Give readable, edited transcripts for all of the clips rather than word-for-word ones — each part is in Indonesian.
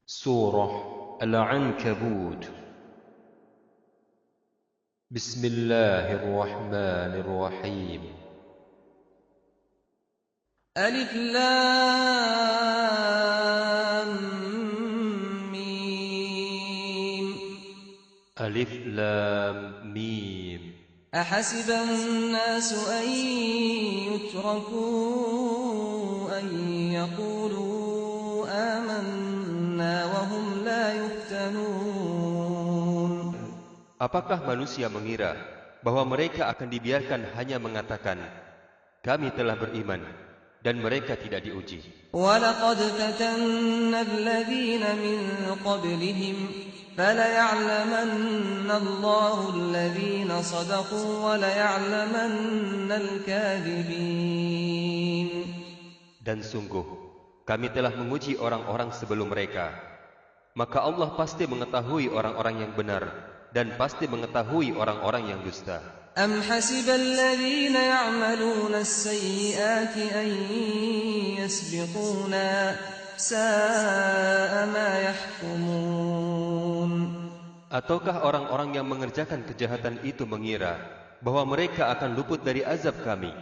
Surah Al-Ankabut. Bismillahirrahmanirrahim. ألف لام ميم. Alif Lam Mim. أحسب الناس أن يتركوا أن يقولوا آمنا وهم لا يفتنون. Apakah manusia mengira bahwa mereka akan dibiarkan hanya mengatakan, kami telah beriman, dan mereka tidak diuji? ولقد فتنا الذين من قبلهم فليعلمن الله الذين صدقوا وليعلمن الكاذبين. Dan sungguh, kami telah menguji orang-orang sebelum mereka. Maka Allah pasti mengetahui orang-orang yang benar, dan pasti mengetahui orang-orang yang dusta. أم حسب الذين يعملون السيئات أن يسبقونا ساء ما يحكمون. Ataukah orang-orang yang mengerjakan kejahatan itu mengira bahwa mereka akan luput dari azab kami?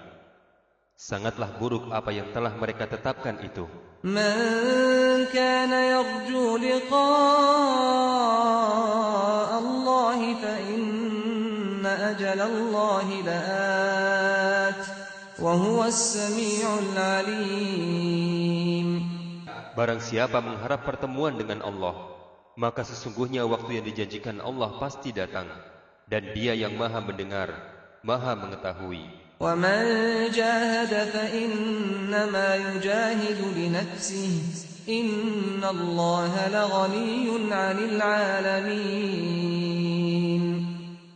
Sangatlah buruk apa yang telah mereka tetapkan itu. من كان يرجو لقاء الله فإن أجل الله لآت وهو السميع العليم. Barang siapa mengharap pertemuan dengan Allah, maka sesungguhnya waktu yang dijanjikan Allah pasti datang, dan Dia yang Maha mendengar, Maha mengetahui. ومن جاهد فإنما يجاهد لنفسه إن الله لغني عن العالمين.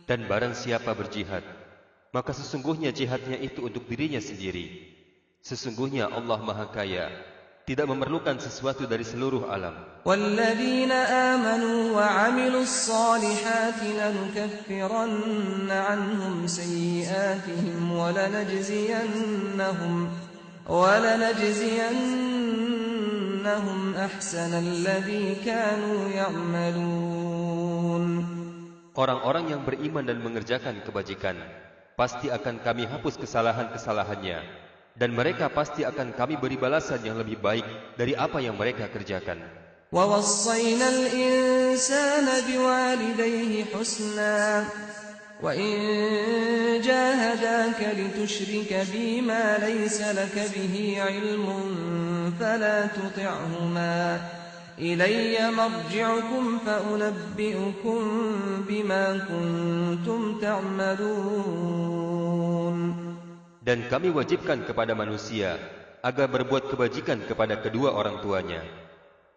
Dan barang siapa berjihad, maka sesungguhnya jihadnya itu untuk dirinya sendiri. Sesungguhnya Allah Maha Kaya, tidak memerlukan sesuatu dari seluruh alam. والذين آمنوا وعملوا الصالحات لنكفرن عنهم سيئاتهم ولنجزينهم أحسن الذي كانوا يعملون. Orang-orang yang beriman dan mengerjakan kebajikan, pasti akan kami hapus kesalahan-kesalahannya, dan mereka pasti akan kami beri balasan yang lebih baik dari apa yang mereka kerjakan. ووصينا الإنسان بوالديه حسنا وإن جاهداك لتشرك بي ما ليس لك به علم فلا تطعهما إلي مرجعكم فأنبئكم بما كنتم تعملون. Dan kami wajibkan kepada manusia agar berbuat kebajikan kepada kedua orang tuanya.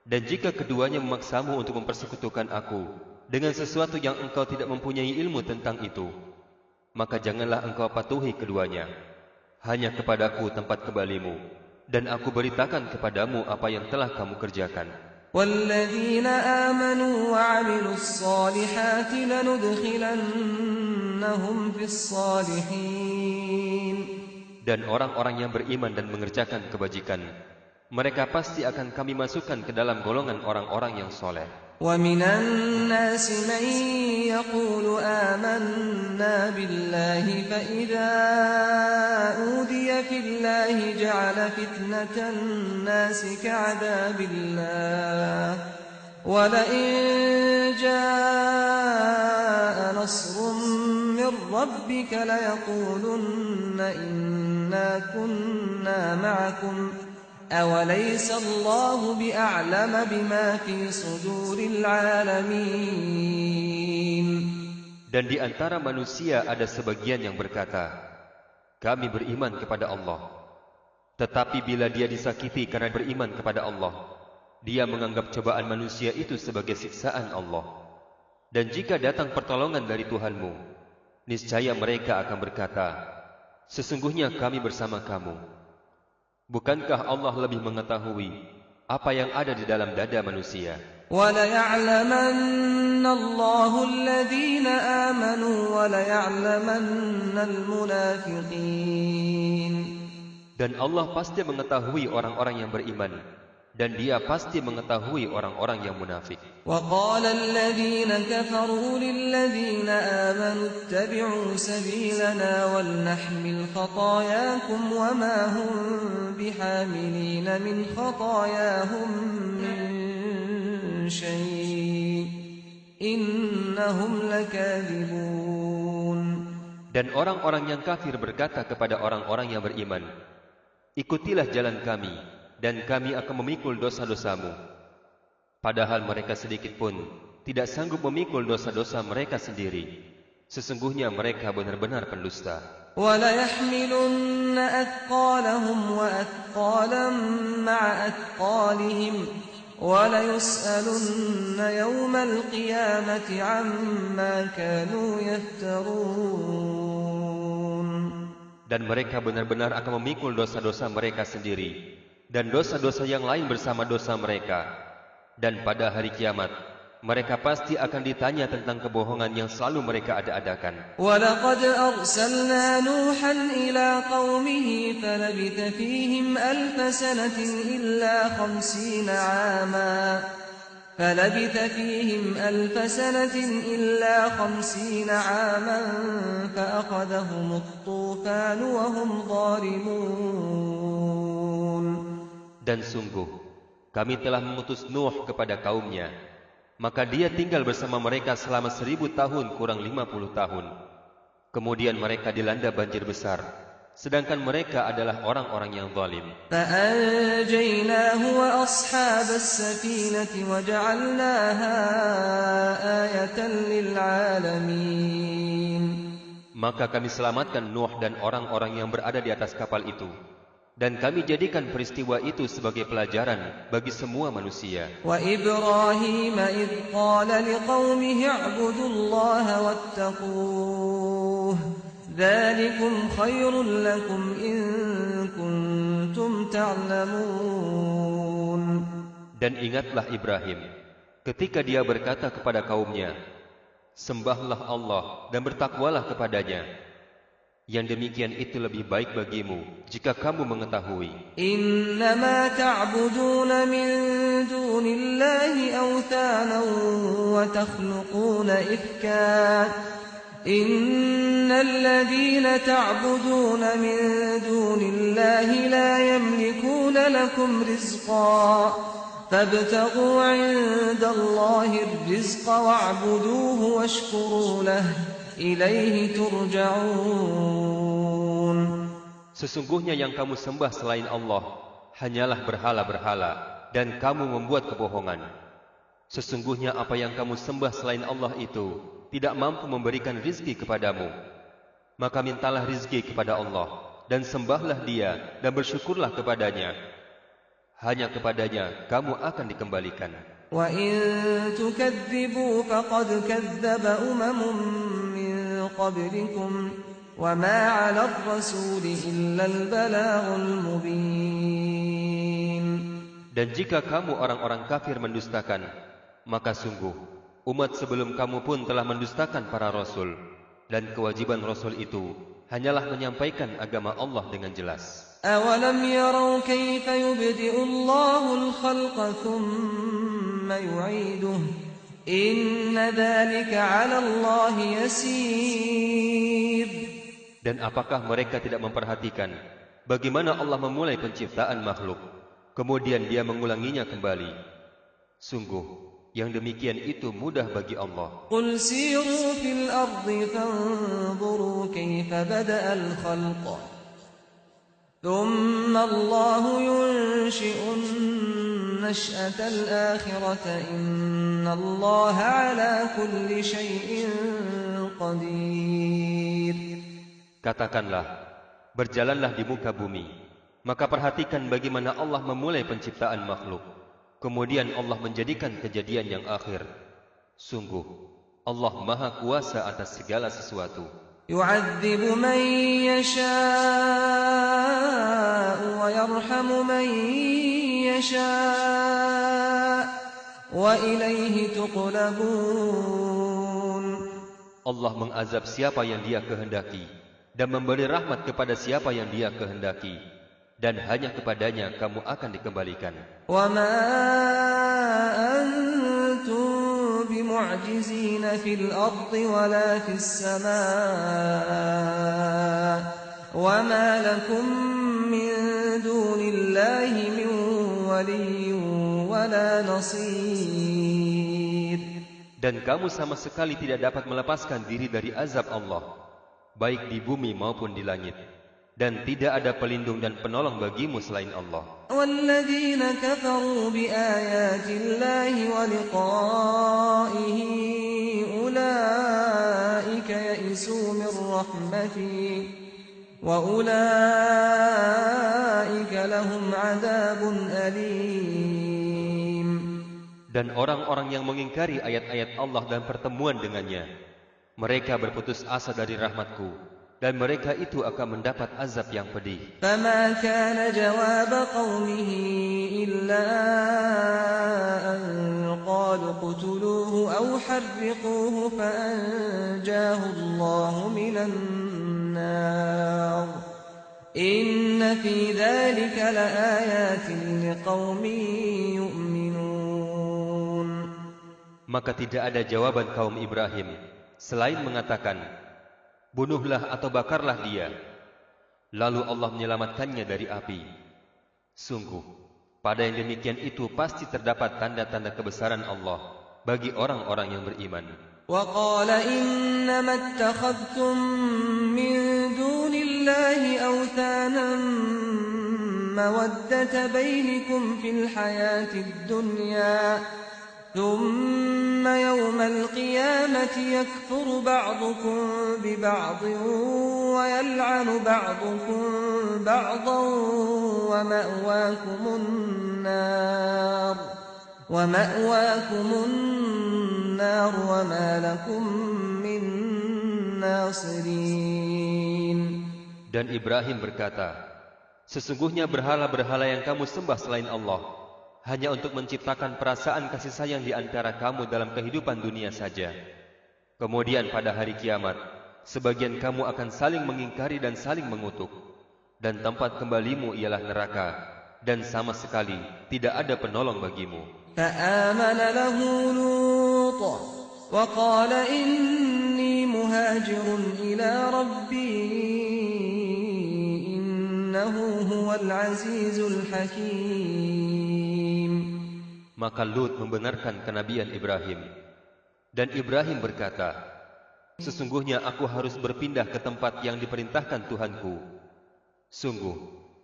Dan jika keduanya memaksamu untuk mempersekutukan aku dengan sesuatu yang engkau tidak mempunyai ilmu tentang itu, maka janganlah engkau patuhi keduanya. Hanya kepadaku tempat kembalimu, dan aku beritakan kepadamu apa yang telah kamu kerjakan. والذين آمنوا وعملوا الصالحات لندخلنهم في الصالحين. Dan orang-orang yang beriman dan mengerjakan kebajikan, mereka pasti akan kami masukkan ke dalam golongan orang-orang yang soleh. ومن الناس من يقول آمنا بالله فإذا أوذي في الله جعل فتنة الناس كعذاب الله ولئن جاء نصر من ربك ليقولن إنا كنا معكم أوليس الله بأعلم بما في صدور العالمين. Dan di antara manusia ada sebagian yang berkata, kami beriman kepada Allah. Tetapi bila dia disakiti karena beriman kepada Allah, dia menganggap cobaan manusia itu sebagai siksaan Allah. Dan jika datang pertolongan dari Tuhanmu, niscaya mereka akan berkata, sesungguhnya kami bersama kamu. Bukankah Allah lebih mengetahui apa yang ada di dalam dada manusia? وَلَيَعْلَمَنَّ اللَّهُ الَّذِينَ آمَنُوا وَلَيَعْلَمَنَّ الْمُنَافِقِينَ. Dan Allah pasti mengetahui orang-orang yang beriman, dan Dia pasti mengetahui orang-orang yang munafik. وقال الذين كفروا للذين آمنوا اتبعوا سبيلنا ولنحمل خطاياكم وما هم بحاملين من خطاياهم من شيء إنهم لكاذبون. Dan orang-orang yang kafir berkata kepada orang-orang yang beriman, ikutilah jalan kami, dan kami akan memikul dosa-dosamu. Padahal mereka sedikit pun tidak sanggup memikul dosa-dosa mereka sendiri. Sesungguhnya mereka benar-benar pendusta. وَلَيَحْمِلُنَّ أَثْقَالَهُمْ وَأَثْقَالًا مَعَ أَثْقَالِهِمْ وَلَيُسْأَلُنَّ يَوْمَ الْقِيَامَةِ عَمَّا كَانُوا يَفْتَرُونَ. Dan mereka benar-benar akan memikul dosa-dosa mereka sendiri dan dosa-dosa yang lain bersama dosa mereka. Dan pada hari kiamat, mereka pasti akan ditanya tentang kebohongan yang selalu mereka ada-adakan. وَلَقَدْ أَرْسَلْنَا نُوحًا إِلَى قَوْمِهِ فَلَبِثَ فِيهِمْ أَلْفَ سَنَةٍ إِلَّا 50 عَامًا فَأَخَذَهُمُ الطُّوفَانُ وَهُمْ ظَالِمُونَ. Dan sungguh, kami telah mengutus Nuh kepada kaumnya, maka dia tinggal bersama mereka selama 1000 tahun kurang 50 tahun. Kemudian mereka dilanda banjir besar, sedangkan mereka adalah orang-orang yang zalim. فَأَنْجَيْنَاهُ وَأَصْحَابَ السَّفِينَةِ وَجَعَلْنَاهَا آيَةً لِلْعَالَمِينَ. Maka kami selamatkan Nuh dan orang-orang yang berada di atas kapal itu, dan kami jadikan peristiwa itu sebagai pelajaran bagi semua manusia. وَإِبْرَاهِيمَ إِذْ قَالَ لِقَوْمِهِ اعْبُدُوا اللَّهَ وَاتَّقُوهُ ذَلِكُمْ خَيْرٌ لَكُمْ إِن كُنتُمْ تَعْلَمُونَ. Dan ingatlah Ibrahim ketika dia berkata kepada kaumnya, sembahlah Allah dan bertakwalah kepadanya. Yang demikian itu lebih baik bagimu jika kamu mengetahui. إِنَّمَا تَعْبُدُونَ مِن دُونِ اللَّهِ أَوْثَانًا وَتَخْلُقُونَ إِفْكًا إِنَّ الَّذِينَ تَعْبُدُونَ مِن دُونِ اللَّهِ لَا يَمْلِكُونَ لَكُمْ رِزْقًا فَابْتَغُوا عِندَ اللَّهِ الرِّزْقَ وَاعْبُدُوهُ وَاشْكُرُوا لَهُ إِلَيْهِ تُرْجَعُونَ. Sesungguhnya yang kamu sembah selain Allah hanyalah berhala-berhala, dan kamu membuat kebohongan. Sesungguhnya apa yang kamu sembah selain Allah itu tidak mampu memberikan rizki kepadamu. Maka mintalah rizki kepada Allah, dan sembahlah Dia dan bersyukurlah kepadanya. Hanya kepadanya kamu akan dikembalikan. وَإِن تُكَذِّبُوا فَقَدْ كَذَّبَ أُمَمٌ مِّن قَبْلِكُمْ وَمَا عَلَى الرَّسُولِ إِلَّا الْبَلَاغُ الْمُبِينُ. Dan jika kamu orang-orang kafir mendustakan, maka sungguh umat sebelum kamu pun telah mendustakan para rasul, dan kewajiban rasul itu hanyalah menyampaikan agama Allah dengan jelas. أَوَلَمْ يَرَوْا كَيْفَ يُبْدِئُ اللَّهُ الْخَلْقَ ثُمَّ يُعِيدُهُ إِنَّ ذَلِكَ عَلَى اللَّهِ يَسِيرٌ. Dan apakah mereka tidak memperhatikan bagaimana Allah memulai penciptaan makhluk, kemudian Dia mengulanginya kembali? Sungguh, yang demikian itu mudah bagi Allah. قُلْ سِيرُوا فِي الْأَرْضِ فَانظُرُوا كَيْفَ بَدَأَ الْخَلْقَ ثُمَّ اللَّهُ يُنشِئُ النَّشْأَةَ الْآخِرَةَ إِنَّ اللَّهَ عَلَى كُلِّ شَيْءٍ قَدِيرٌ. Katakanlah, berjalanlah di muka bumi, maka perhatikan bagaimana Allah memulai penciptaan makhluk, kemudian Allah menjadikan kejadian yang akhir. Sungguh, Allah Maha Kuasa atas segala sesuatu. يُعَذِّبُ مَن يَشَاءُ وَيَرْحَمُ مَن يَشَاءُ وَإِلَيْهِ تُقْلَبُونَ. Allah mengazab siapa yang Dia kehendaki dan memberi rahmat kepada siapa yang Dia kehendaki, dan hanya kepadanya kamu akan dikembalikan. وما أنتم بمعجزين في الأرض ولا في السماء وما لكم من دون الله من ولي ولا نصير. Dan kamu sama sekali tidak dapat melepaskan diri dari azab Allah, baik di bumi maupun di langit. Dan tidak ada pelindung dan penolong bagimu selain Allah. وَالَّذِينَ كَفَرُوا بِآيَاتِ اللَّهِ وَلِقَائِهِ أُولَئِكَ يَئِسُوا مِنْ رَحْمَتِي وَأُولَئِكَ لَهُمْ عَذَابٌ أَلِيمٌ. Dan orang-orang yang mengingkari ayat-ayat Allah dan pertemuan dengannya, mereka berputus asa dari rahmatku, dan mereka itu akan mendapat azab yang pedih. فَمَا كَانَ جَوَابَ قَوْمِهِ إِلَّا أَنْ قَالُوا اقْتُلُوهُ أَوْ حَرِّقُوهُ فَأَنْجَاهُ اللَّهُ مِنَ النَّارِ إِنَّ فِي ذَلِكَ لَآيَاتٍ لِقَوْمٍ يُؤْمِنُونَ. Maka tidak ada jawaban kaum Ibrahim selain mengatakan, bunuhlah atau bakarlah dia. Lalu Allah menyelamatkannya dari api. Sungguh, pada yang demikian itu pasti terdapat tanda-tanda kebesaran Allah bagi orang-orang yang beriman. وَقَالَ إِنَّمَا اتَّخَذْتُم مِّن دُونِ اللَّهِ أَوْثَانًا مَّوَدَّةَ بَيْنِكُمْ فِي الْحَيَاةِ الدُّنْيَا ثُمَّ يَوْمَ الْقِيَامَةِ يَكْفُرُ بَعْضُكُم بِبَعْضٍ وَيَلْعَنُ بَعْضُكُم بَعْضًا وَمَأْوَاكُمُ النَّارُ وَمَا لَكُم مِّن نَّاصِرِينَ. Dan Ibrahim berkata, sesungguhnya berhala-berhala yang kamu sembah selain Allah hanya untuk menciptakan perasaan kasih sayang di antara kamu dalam kehidupan dunia saja. Kemudian pada hari kiamat, sebagian kamu akan saling mengingkari dan saling mengutuk. Dan tempat kembalimu ialah neraka, dan sama sekali tidak ada penolong bagimu. فآمن له لوط وقال إني مهاجر إلى ربي إنه هو العزيز الحكيم. Maka Lut membenarkan kenabian Ibrahim. Dan Ibrahim berkata, sesungguhnya aku harus berpindah ke tempat yang diperintahkan Tuhanku. Sungguh,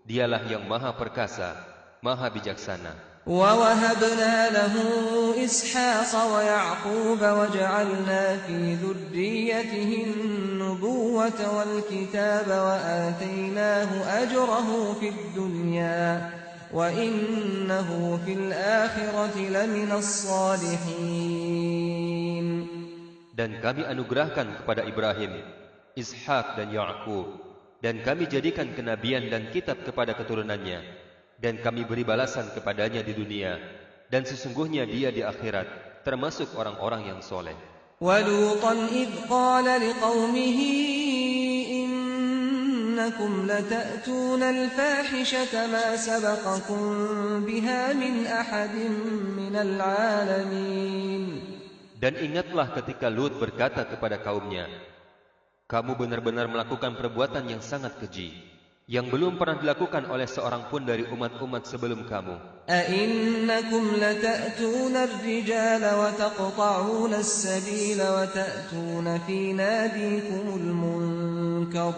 dialah yang maha perkasa, maha bijaksana. وَوَهَبْنَا لَهُ إِسْحَاقَ وَيَعْقُوبَ وَجَعَلْنَا فِي ذُرِّيَّتِهِ النُّبُوَّةَ وَالْكِتَابَ وَآتَيْنَاهُ أَجْرَهُ فِي الدُّنْيَا وَإِنَّهُ فِي الْآخِرَةِ لَمِنَ الصَّالِحِينَ. Dan kami anugerahkan kepada Ibrahim, Ishak dan Ya'qub, dan kami jadikan kenabian dan kitab kepada keturunannya. Dan kami beri balasan kepadanya di dunia, dan sesungguhnya dia di akhirat termasuk orang-orang yang soleh. وَلُوطًا إِذْ قَالَ لِقَوْمِهِ إِنَّكُمْ لَتَأْتُونَ الْفَاحِشَةَ مَا سَبَقَكُم بِهَا مِنْ أَحَدٍ مِنَ الْعَالَمِينَ. Dan ingatlah ketika Lut berkata kepada kaumnya, kamu benar-benar melakukan perbuatan yang sangat keji, yang belum pernah dilakukan oleh seorang pun dari umat-umat sebelum kamu. أَإِنَّكُمْ لَتَأْتُونَ الرِّجَالَ وَتَقْطَعُونَ السَّبِيلَ وَتَأْتُونَ فِي نَادِيكُمُ الْمُنكَرَ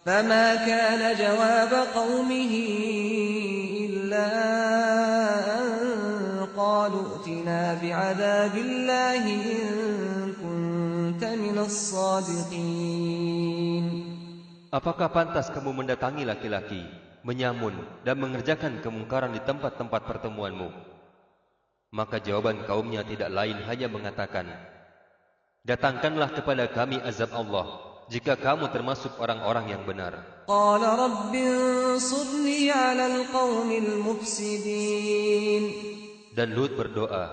فَمَا كَانَ جَوَابَ قَوْمِهِ إِلَّا أَن قَالُوا ائْتِنَا بِعَذَابِ اللَّهِ إِن كُنتَ مِنَ الصَّادِقِينَ. Apakah pantas kamu mendatangi laki-laki, menyamun, dan mengerjakan kemungkaran di tempat-tempat pertemuanmu? Maka jawaban kaumnya tidak lain hanya mengatakan, datangkanlah kepada kami azab Allah, jika kamu termasuk orang-orang yang benar. قَالَ رَبِّ انصُرْنِي عَلَى الْقَوْمِ الْمُفْسِدِينَ. Dan Lut berdoa,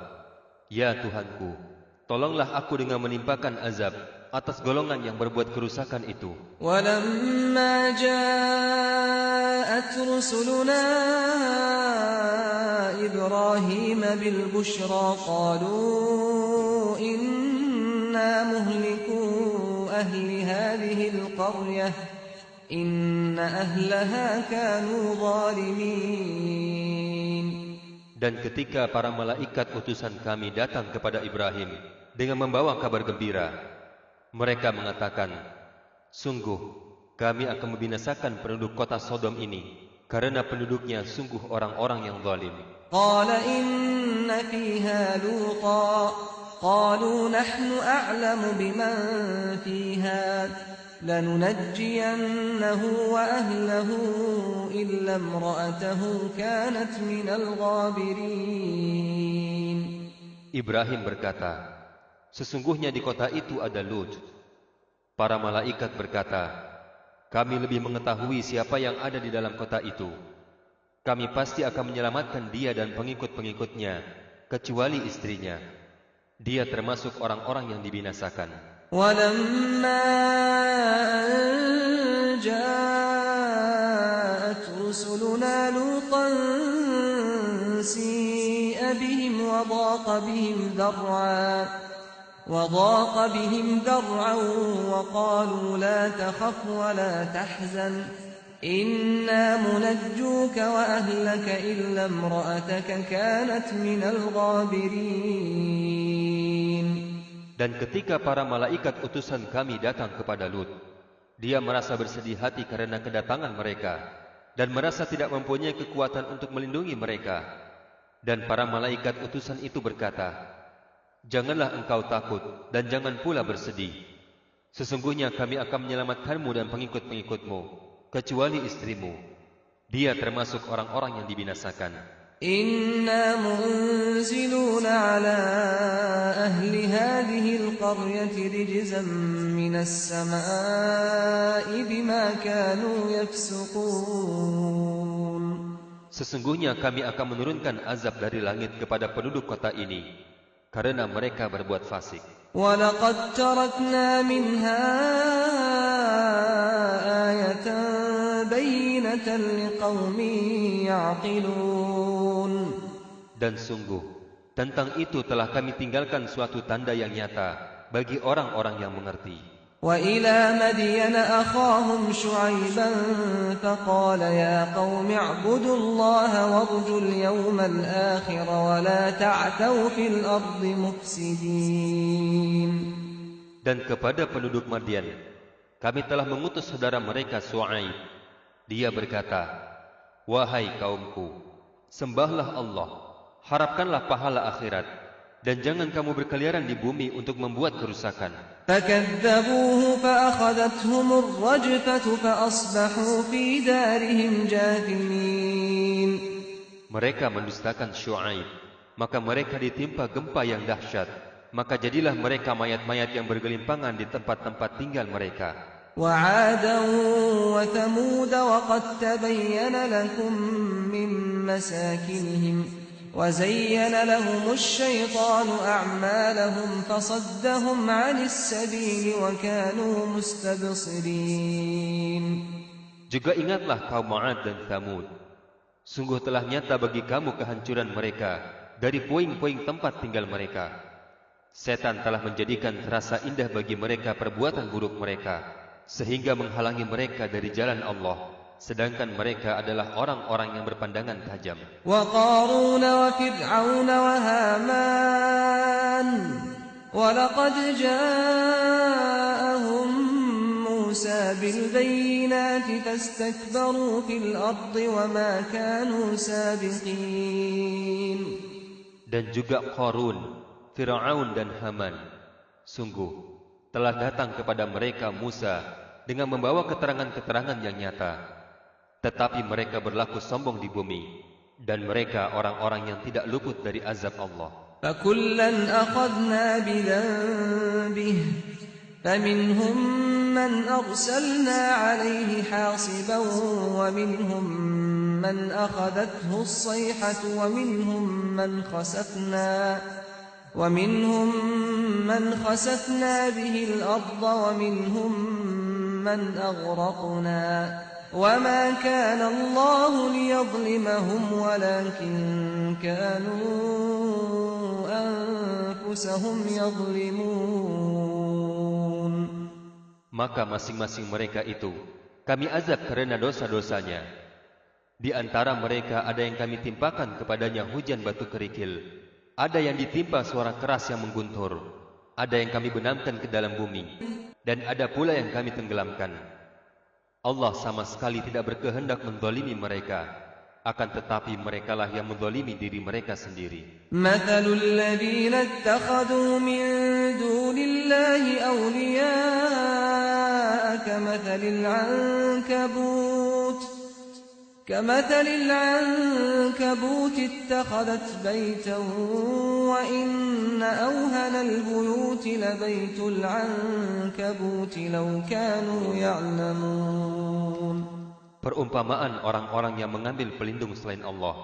ya Tuhanku, tolonglah aku dengan menimpakan azab atas golongan yang berbuat kerusakan itu. وَلَمَّا جَاءَتْ رُسُلُنَا إِبْرَاهِيمَ بِالْبُشْرَى قَالُوا إِنَّا مُهْلِكُو أَهْلِ هَذِهِ الْقَرْيَةِ إِنَّ أَهْلَهَا كَانُوا ظَالِمِينَ. Dan ketika para malaikat utusan kami datang kepada Ibrahim dengan membawa kabar gembira, mereka mengatakan, sungguh kami akan membinasakan penduduk kota Sodom ini karena penduduknya sungguh orang-orang yang zalim. قال إن فيها لوطا قالوا نحن أعلم بمن فيها لننجينه وأهله إلا امرأته كانت من الغابرين. Ibrahim berkata, sesungguhnya di kota itu ada Lut. Para malaikat berkata, kami lebih mengetahui siapa yang ada di dalam kota itu. Kami pasti akan menyelamatkan dia dan pengikut-pengikutnya, kecuali istrinya. Dia termasuk orang-orang yang dibinasakan. وَلَمَّا أَن جَاءَتْ رُسُلُنَا لُوطًا سِيءَ بِهِمْ وَضَاقَ بِهِمْ ذَرْعًا وَقَالُوا لَا تَخَفْ وَلَا تَحْزَنْ إِنَّا مُنَجُّوكَ وَأَهْلَكَ إِلَّا امْرَأَتَكَ كَانَتْ مِنَ الْغَابِرِينَ. Dan ketika para malaikat utusan kami datang kepada Lut, dia merasa bersedih hati karena kedatangan mereka dan merasa tidak mempunyai kekuatan untuk melindungi mereka. Dan para malaikat utusan itu berkata, janganlah engkau takut dan jangan pula bersedih. Sesungguhnya kami akan menyelamatkanmu dan pengikut-pengikutmu, kecuali istrimu. Dia termasuk orang-orang yang dibinasakan. Inna munziluna ala ahli hadhihi alqaryati rijzan minas samaa'i bima kanu yafsuqun. Sesungguhnya kami akan menurunkan azab dari langit kepada penduduk kota ini karena mereka berbuat fasik. وَلَقَدْ تَرَكْنَا مِنْهَا آيَةً بَيِّنَةً لِقَوْمٍ يَعْقِلُونَ. Dan sungguh, tentang itu telah kami tinggalkan suatu tanda yang nyata bagi orang-orang yang mengerti. وَإِلَى مَدْيَنَ أَخَاهُمْ شُعَيْبًا فَقَالَ يَا قَوْمِ اعْبُدُوا اللَّهَ وَارْجُوا الْيَوْمَ الْآخِرَ وَلَا تَعْثَوْا فِي الْأَرْضِ مُفْسِدِينَ. Dan kepada penduduk Madian, kami telah mengutus saudara mereka Shu'aib. Dia berkata, wahai kaumku, sembahlah Allah, harapkanlah pahala akhirat, dan jangan kamu berkeliaran di bumi untuk membuat kerusakan. فَكَذَّبُوهُ فَأَخَذَتْهُمُ الرَّجْفَةُ فَأَصْبَحُوا فِي دَارِهِمْ جَاثِمِينَ. Mereka mendustakan Shu'aib, maka mereka ditimpa gempa yang dahsyat, maka jadilah mereka mayat-mayat yang bergelimpangan di tempat-tempat tinggal mereka. وَعَادًا وَثَمُودَ وَقَدْ تَبَيَّنَ لَكُم مِّن مَّسَاكِنِهِمْ وَزَيَّنَ لَهُمُ الشَّيْطَانُ أَعْمَالَهُمْ فَصَدَّهُمْ عَنِ السَّبِيلِ وَكَانُوا مُسْتَبْصِرِينَ. Juga ingatlah kaum 'Ad dan Thamud. Sungguh telah nyata bagi kamu kehancuran mereka dari puing-puing tempat tinggal mereka. Setan telah menjadikan terasa indah bagi mereka perbuatan buruk mereka, sehingga menghalangi mereka dari jalan Allah. Sedangkan mereka adalah orang-orang yang berpandangan tajam. وَقَارُونَ وَفِرْعَوْنَ وَهَامَانَ وَلَقَدْ جَاءَهُم مُّوسَى بِالْبَيِّنَاتِ فَاسْتَكْبَرُوا فِي الْأَرْضِ وَمَا كَانُوا سَابِقِينَ. Dan juga Qarun, Fir'aun dan Haman, sungguh telah datang kepada mereka Musa dengan membawa keterangan-keterangan yang nyata. Tetapi mereka berlaku sombong di bumi, dan mereka orang-orang yang tidak luput dari azab Allah. فَكُلًّا أَخَذْنَا بِذَنبِهِ فَمِنْهُمْ مَنْ أَرْسَلْنَا عَلَيْهِ حَاصِبًا وَمِنْهُمْ مَنْ أَخَذَتْهُ الصَّيْحَةُ وَمِنْهُمْ مَنْ خَسَفْنَا ومنهم من خسفنا به الأرض ومنهم من أغرقنا وما كان الله ليظلمهم ولكن كانوا أنفسهم يظلمون. Maka masing-masing mereka itu kami azab karena dosa-dosanya. Di antara mereka ada yang kami timpakan kepadanya hujan batu kerikil, ada yang ditimpa suara keras yang mengguntur, ada yang kami benamkan ke dalam bumi, dan ada pula yang kami tenggelamkan. Allah sama sekali tidak berkehendak menzalimi mereka, akan tetapi merekalah yang menzalimi diri mereka sendiri. Mathalul ladzina ittakhadhu min dunillahi awliya'a كمثل العنكبوت اتخذت بيتا وإن أوهن البيوت لبيت العنكبوت لو كانوا يعلمون. Perumpamaan orang-orang yang mengambil pelindung selain Allah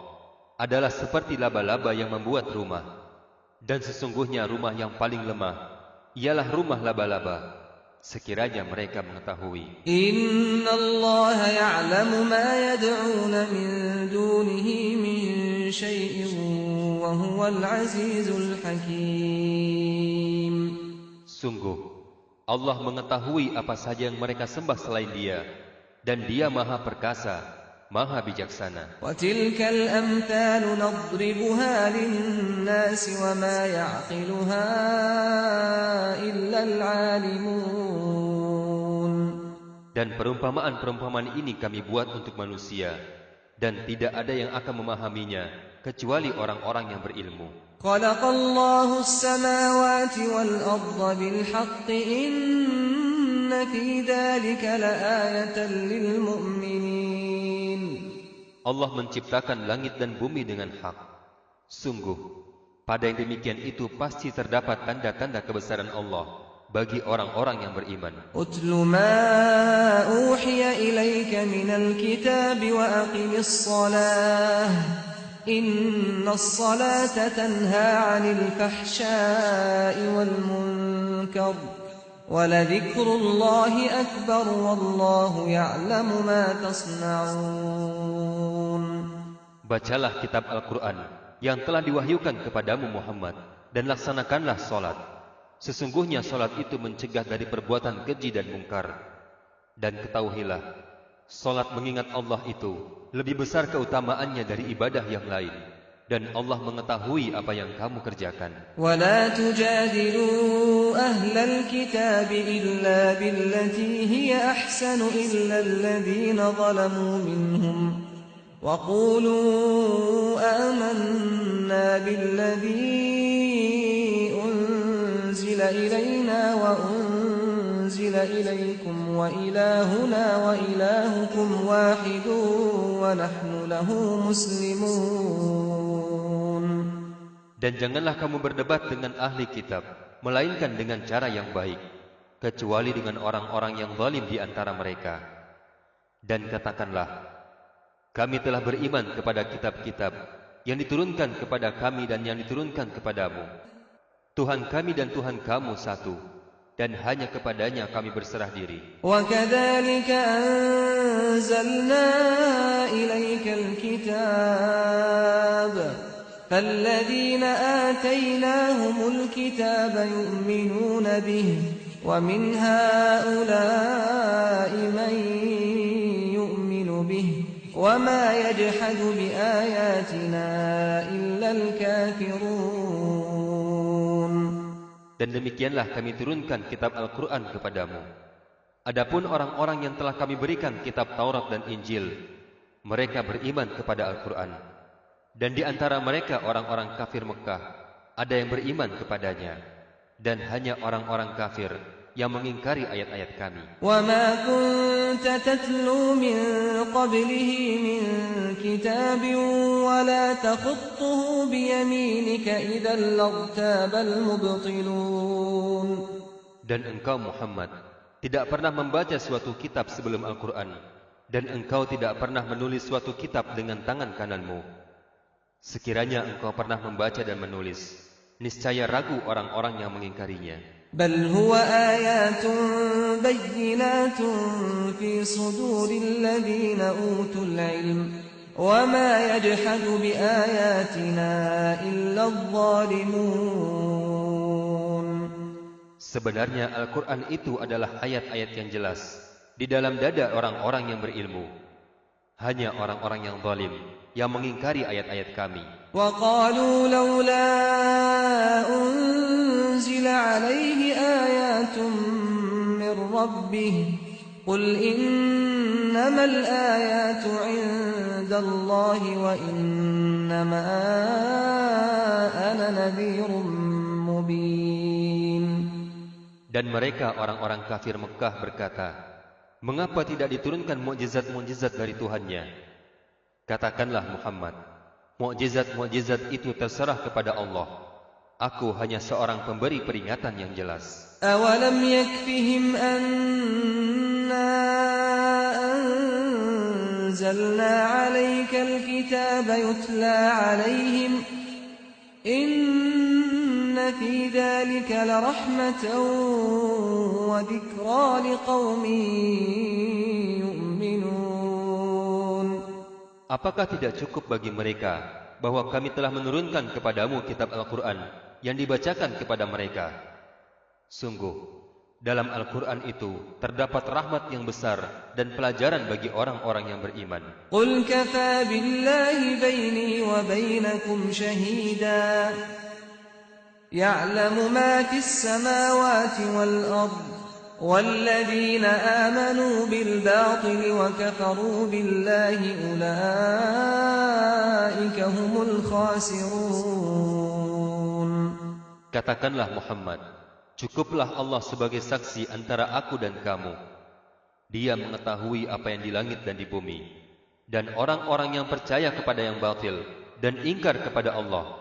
adalah seperti laba-laba yang membuat rumah, dan sesungguhnya rumah yang paling lemah ialah rumah laba-laba. Sekiranya mereka mengetahui. Inna Allah ya'lamu ma yad'una min dunihi min syai'in wa huwal azizul hakim. Sungguh, Allah mengetahui apa saja yang mereka sembah selain Dia, dan Dia Maha Perkasa, Maha Bijaksana. Wa tilkal amthalu nadribuha lin-nasi wa ma ya'qiluha illa al-'alimun. Dan perumpamaan-perumpamaan ini kami buat untuk manusia, dan tidak ada yang akan memahaminya kecuali orang-orang yang berilmu. Khalaqallahu as-samawati wal-ardha bil-haqqi inna fi dzalika laayatan lil-mu'minin. Allah menciptakan langit dan bumi dengan hak. Sungguh, pada yang demikian itu pasti terdapat tanda-tanda kebesaran Allah bagi orang-orang yang beriman. Utlu ma uhiya ilayka minal kitab wa aqimis salah innas salata tanha 'anil fahsya'i wal munkar wa ladhikrullahi akbar wallahu ya'lamu ma tasna'un. Bacalah kitab Al-Quran yang telah diwahyukan kepadamu Muhammad, dan laksanakanlah salat. Sesungguhnya salat itu mencegah dari perbuatan keji dan mungkar. Dan ketahuilah, salat mengingat Allah itu lebih besar keutamaannya dari ibadah yang lain, dan Allah mengetahui apa yang kamu kerjakan. وَلَا تُجَادِلُوا أَهْلَ الْكِتَابِ إِلَّا بِالَّتِي هِيَ أَحْسَنُ إِلَّا الَّذِينَ ظَلَمُوا مِنْهُمْ وَقُولُوا آمَنَّا بِالَّذِي أُنْزِلَ إِلَيْنَا وَأُنْزِلَ إِلَيْكُمْ وَإِلَٰهُنَا وَإِلَٰهُكُمْ وَاحِدٌ وَنَحْنُ لَهُ مُسْلِمُونَ. Dan janganlah kamu berdebat dengan ahli kitab, melainkan dengan cara yang baik, kecuali dengan orang-orang yang zalim di antara mereka. Dan katakanlah, kami telah beriman kepada kitab-kitab yang diturunkan kepada kami dan yang diturunkan kepadamu. Tuhan kami dan Tuhan kamu satu, dan hanya kepadanya kami berserah diri. وَكَذَلِكَ أَنزَلْنَا إِلَيْكَ الْكِتَابَ فَالَّذِينَ آتَيْنَاهُمُ الْكِتَابَ يُؤْمِنُونَ بِهِ وَمِنْ هَؤُلَاءِ مَنْ يُؤْمِنُ بِهِ وَمَا يَجْحَدُ بِآيَاتِنَا إِلَّا الْكَافِرُونَ. Dan demikianlah kami turunkan kitab Al-Quran kepadamu. Adapun orang-orang yang telah kami berikan kitab Taurat dan Injil, mereka beriman kepada Al-Quran. Dan di antara mereka orang-orang kafir Mekah, ada yang beriman kepadanya. Dan hanya orang-orang kafir yang mengingkari ayat-ayat kami. وَمَا كُنْتَ تَتْلُو مِنْ قَبْلِهِ مِنْ كِتَابٍ وَلَا تَخُطُّهُ بِيَمِينِكَ إِذًا لَارْتَابَ الْمُبْطِلُونَ. Dan engkau Muhammad tidak pernah membaca suatu kitab sebelum Al-Quran, dan engkau tidak pernah menulis suatu kitab dengan tangan kananmu. Sekiranya engkau pernah membaca dan menulis, Niscaya ragu orang-orang yang mengingkarinya. بل هو آيات بينات في صدور الذين أوتوا العلم وما يجحد بآياتنا إلا الظالمون. Sebenarnya Al-Quran itu adalah ayat-ayat yang jelas di dalam dada orang-orang yang berilmu. Hanya orang-orang yang zalim yang mengingkari ayat-ayat kami. وقالوا لولا أنزل عليه آيات من ربه قل إنما الآيات عند الله وإنما أنا نذير مبين. Dan mereka orang-orang kafir Mekah berkata, mengapa tidak diturunkan mukjizat-mukjizat dari Tuhannya? Katakanlah Muhammad, mukjizat-mukjizat itu terserah kepada Allah. Aku hanya seorang pemberi peringatan yang jelas. أَوَلَمْ يَكْفِهِمْ أَنَّا أَنزَلْنَا عَلَيْكَ الْكِتَابَ يُتْلَى عَلَيْهِمْ إِنَّ فِي ذَلِكَ لَرَحْمَةً وَذِكْرَى لِقَوْمٍ يُؤْمِنُونَ. Apakah tidak cukup bagi mereka bahwa kami telah menurunkan kepadamu kitab Al-Quran yang dibacakan kepada mereka? Sungguh, dalam Al-Quran itu terdapat rahmat yang besar dan pelajaran bagi orang-orang yang beriman. قُلْ كَفَى بِاللَّهِ بَيْنِي وَبَيْنَكُمْ شَهِيدًا يَعْلَمُ مَا فِي السَّمَاوَاتِ وَالْأَرْضِ وَالَّذِينَ آمَنُوا بِالْبَاطِلِ وَكَفَرُوا بِاللَّهِ أُولَئِكَ هُمُ الْخَاسِرُونَ. Katakanlah Muhammad, cukuplah Allah sebagai saksi antara aku dan kamu. Dia mengetahui apa yang di langit dan di bumi. Dan orang-orang yang percaya kepada yang batil dan ingkar kepada Allah,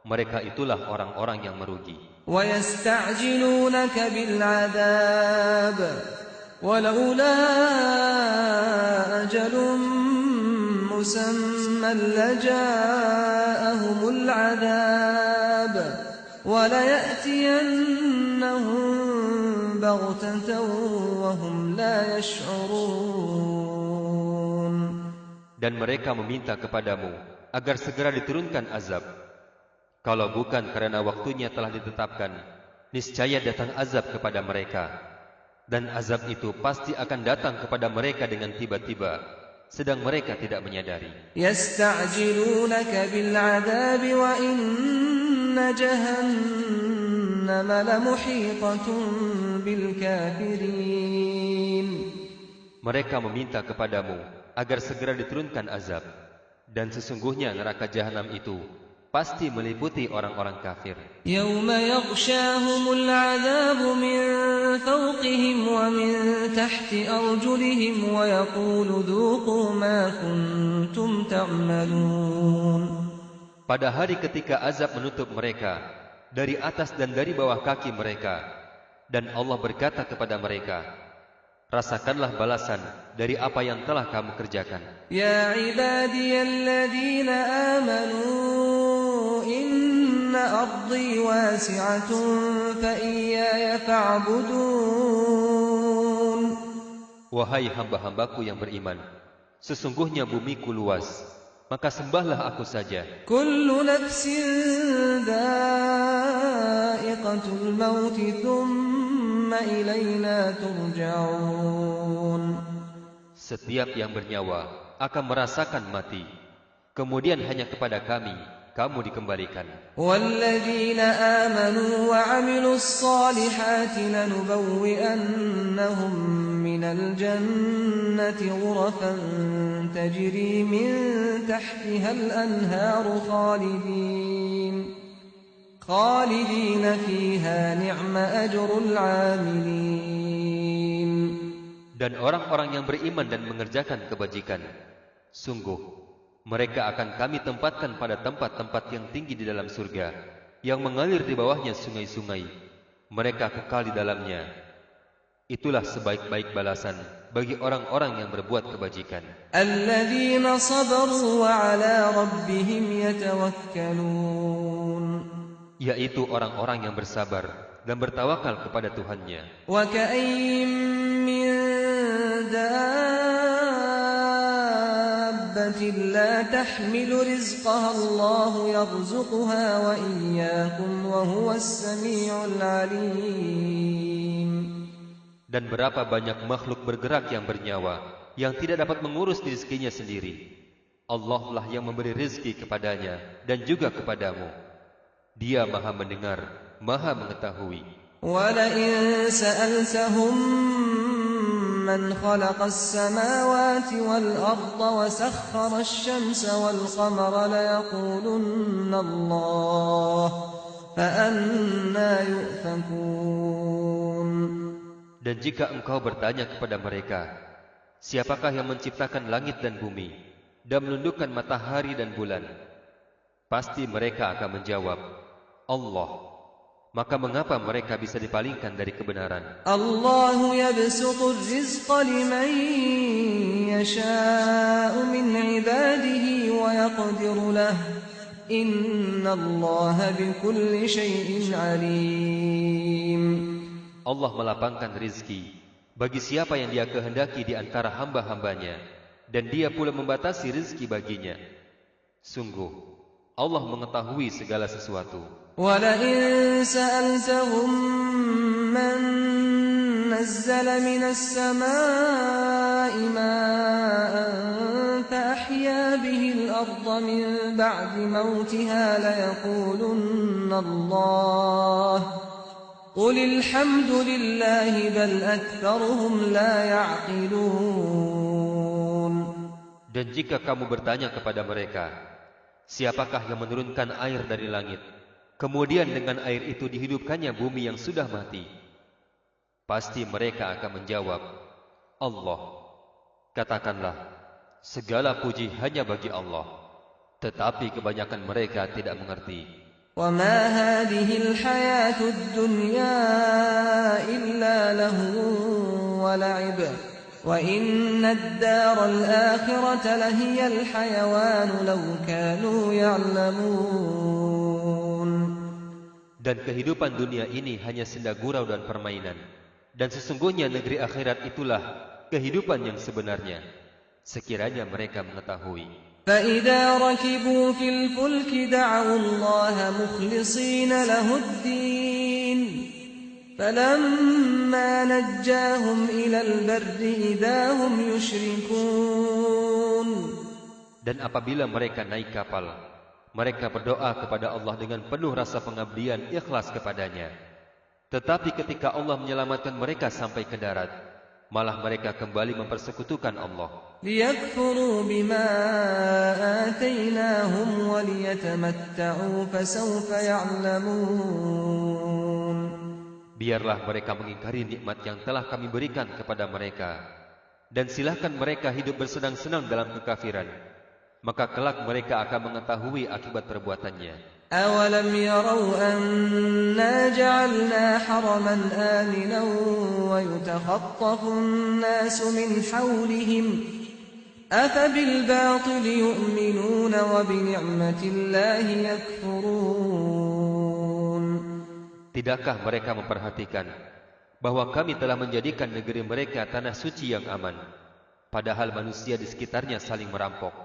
mereka itulah orang-orang yang merugi. وَيَسْتَعْجِلُونَكَ بِالْعَذَابِ وَلَوْلَا أَجَلٌ مُّسَمًّى لَّجَاءَهُمُ الْعَذَابُ وَلَيَأْتِيَنَّهُم بَغْتَةً وَهُمْ لَا يَشْعُرُونَ. Dan mereka meminta kepadamu agar segera diturunkan azab. Kalau bukan karena waktunya telah ditetapkan, niscaya datang azab kepada mereka. Dan azab itu pasti akan datang kepada mereka dengan tiba-tiba, sedang mereka tidak menyadari. يَسْتَعْجِلُونَكَ بِالْعَذَابِ وَإِنَّ جَهَنَّمَ لَمُحِيطَةٌ بِالْكَافِرِينَ. Mereka meminta kepadamu agar segera diturunkan azab, dan sesungguhnya neraka jahanam itu pasti meliputi orang-orang kafir. يَوْمَ يَغْشَاهُمُ الْعَذَابُ مِنْ فَوْقِهِمْ وَمِنْ تَحْتِ أَرْجُلِهِمْ وَيَقُولُ ذُوقُوا مَا كُنْتُمْ تَعْمَلُونَ. Pada hari ketika azab menutup mereka dari atas dan dari bawah kaki mereka, dan Allah berkata kepada mereka, rasakanlah balasan dari apa yang telah kamu kerjakan. يَا عِبَادِيَ الَّذِينَ آمَنُوا إِنَّ أَرْضِي وَاسِعَةٌ فَإِيَّايَ فَاعْبُدُونِ. Wahai hamba-hambaku yang beriman, sesungguhnya bumiku luas, maka sembahlah aku saja. كُلُّ نَفْسٍ ذَائِقَةُ الْمَوْتِ ثُمَّ إِلَيْنَا تُرْجَعُونَ. Setiap yang bernyawa akan merasakan mati, kemudian hanya kepada kami kamu dikembalikan. وَالَّذِينَ آمَنُوا وَعَمِلُوا الصَّالِحَاتِ لَنُبَوِّئَنَّهُم مِّنَ الْجَنَّةِ غُرَفًا تَجْرِي مِن تَحْتِهَا الْأَنْهَارُ خَالِدِينَ فِيهَا نِعْمَ أَجْرُ الْعَامِلِينَ. Dan orang-orang yang beriman dan mengerjakan kebajikan, sungguh mereka akan kami tempatkan pada tempat-tempat yang tinggi di dalam surga, yang mengalir di bawahnya sungai-sungai. Mereka kekal di dalamnya. Itulah sebaik-baik balasan bagi orang-orang yang berbuat kebajikan. الَّذِينَ صَبَرُوا وَعَلَى رَبِّهِمْ يَتَوَكَّلُونَ. yaitu orang-orang yang bersabar dan bertawakal kepada Tuhannya. وَكَأَيِّن مِّن دَابَّةٍ لَّا تَحْمِلُ رِزْقَهَا اللَّهُ يَرْزُقُهَا وَإِيَّاكُمْ وَهُوَ السَّمِيعُ الْعَلِيمُ. Dan berapa banyak makhluk bergerak yang bernyawa, yang tidak dapat mengurus rezekinya sendiri. Allah lah yang memberi rezeki kepadanya dan juga kepadamu. Dia Maha mendengar, Maha mengetahui. وَلَئِن سَأَلْتَهُم مَّنْ خَلَقَ السَّمَاوَاتِ وَالْأَرْضَ وَسَخَّرَ الشَّمْسَ وَالْقَمَرَ لَيَقُولُنَّ اللَّهُ فَأَنَّىٰ يُؤْفَكُونَ. Dan jika engkau bertanya kepada mereka, siapakah yang menciptakan langit dan bumi dan menundukkan matahari dan bulan? Pasti mereka akan menjawab, Allah. Maka mengapa mereka bisa dipalingkan dari kebenaran? Allahu yabsutu rizqa liman yasha'u min ibadihi wa yaqdiru lahu. Inna Allaha bikulli syai'in alim. Allah melapangkan rizki bagi siapa yang Dia kehendaki di antara hamba-hambanya, dan Dia pula membatasi rizki baginya. Sungguh, Allah mengetahui segala sesuatu. وَلَئِن سَأَلْتَهُم مَّن نَّزَّلَ مِنَ السَّمَاءِ مَاءً فَأَحْيَا بِهِ الْأَرْضَ مِن بَعْدِ مَوْتِهَا لَيَقُولُنَّ اللَّهُ قُلِ الْحَمْدُ لِلَّهِ بَلْ أَكْثَرُهُمْ لَا يَعْقِلُونَ. Dan jika kamu bertanya kepada mereka, siapakah yang menurunkan air dari langit, kemudian dengan air itu dihidupkannya bumi yang sudah mati? Pasti mereka akan menjawab, Allah. Katakanlah, segala puji hanya bagi Allah. Tetapi kebanyakan mereka tidak mengerti. وَمَا هَٰذِهِ الْحَيَاةُ الدُّنْيَا إِلَّا لَهْوٌ وَلَعِبٌ وَإِنَّ الدَّارَ الْآخِرَةَ لَهِيَ الْحَيَوَانُ لَوْ كَانُوا يَعْلَمُونَ. Dan kehidupan dunia ini hanya senda gurau dan permainan. Dan sesungguhnya negeri akhirat itulah kehidupan yang sebenarnya, sekiranya mereka mengetahui. فَإِذَا رَكِبُوا فِي الْفُلْكِ دَعَوُا اللَّهَ مُخْلِصِينَ لَهُ الدِّينَ فَلَمَّا نَجَّاهُمْ إِلَى الْبَرِّ إِذَا هُمْ يُشْرِكُونَ. Dan apabila mereka naik kapal, mereka berdoa kepada Allah dengan penuh rasa pengabdian ikhlas kepadanya. Tetapi ketika Allah menyelamatkan mereka sampai ke darat, malah mereka kembali mempersekutukan Allah. لِيَكْفُرُوا بِمَا آتَيْنَاهُمْ وَلِيَتَمَتَّعُوا فَسَوْفَ يَعْلَمُونَ. Biarlah mereka mengingkari nikmat yang telah kami berikan kepada mereka, dan silahkan mereka hidup bersenang-senang dalam kekafiran. Maka kelak mereka akan mengetahui akibat perbuatannya. أَوَلَمْ يَرَوْا أَنَّا جَعَلْنَا حَرَمًا آمِنًا وَيُتَخَطَّفُ النَّاسُ مِنْ حَوْلِهِمْ أَفَبِالْبَاطِلِ يُؤْمِنُونَ وَبِنِعْمَةِ اللَّهِ يَكْفُرُونَ. Tidakkah mereka memperhatikan bahwa kami telah menjadikan negeri mereka tanah suci yang aman, padahal manusia di sekitarnya saling merampok?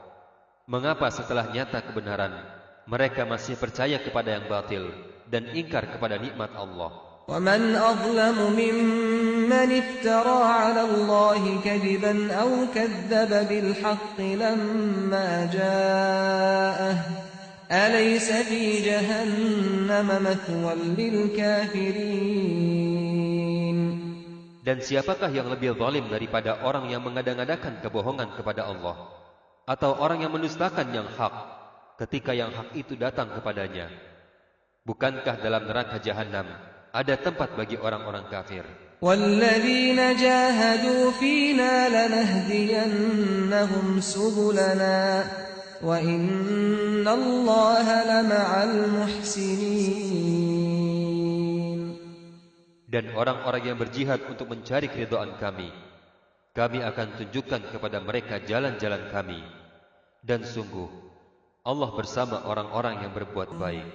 Mengapa setelah nyata kebenaran, mereka masih percaya kepada yang batil dan ingkar kepada nikmat Allah? وَمَنْ أَظْلَمُ مِمَّنِ افْتَرَىٰ عَلَى اللَّهِ كَذِبًا أَوْ كَذَّبَ بِالْحَقِّ لَمَّا جَاءَهُ أَلَيْسَ فِي جَهَنَّمَ مَثْوًى لِلْكَافِرِينَ. Dan siapakah yang lebih zalim daripada orang yang mengada-ngadakan kebohongan kepada Allah, atau orang yang mendustakan yang hak ketika yang hak itu datang kepadanya? Bukankah dalam neraka jahanam ada tempat bagi orang-orang kafir? وَالَّذِينَ جَاهَدُوا فِينَا لَنَهْدِيَنَّهُمْ سُبُلَنَا وَإِنَّ اللَّهَ لَمَعَ الْمُحْسِنِينَ. Dan orang-orang yang berjihad untuk mencari keridhaan kami, kami akan tunjukkan kepada mereka jalan-jalan kami. Dan sungguh, Allah bersama orang-orang yang berbuat baik.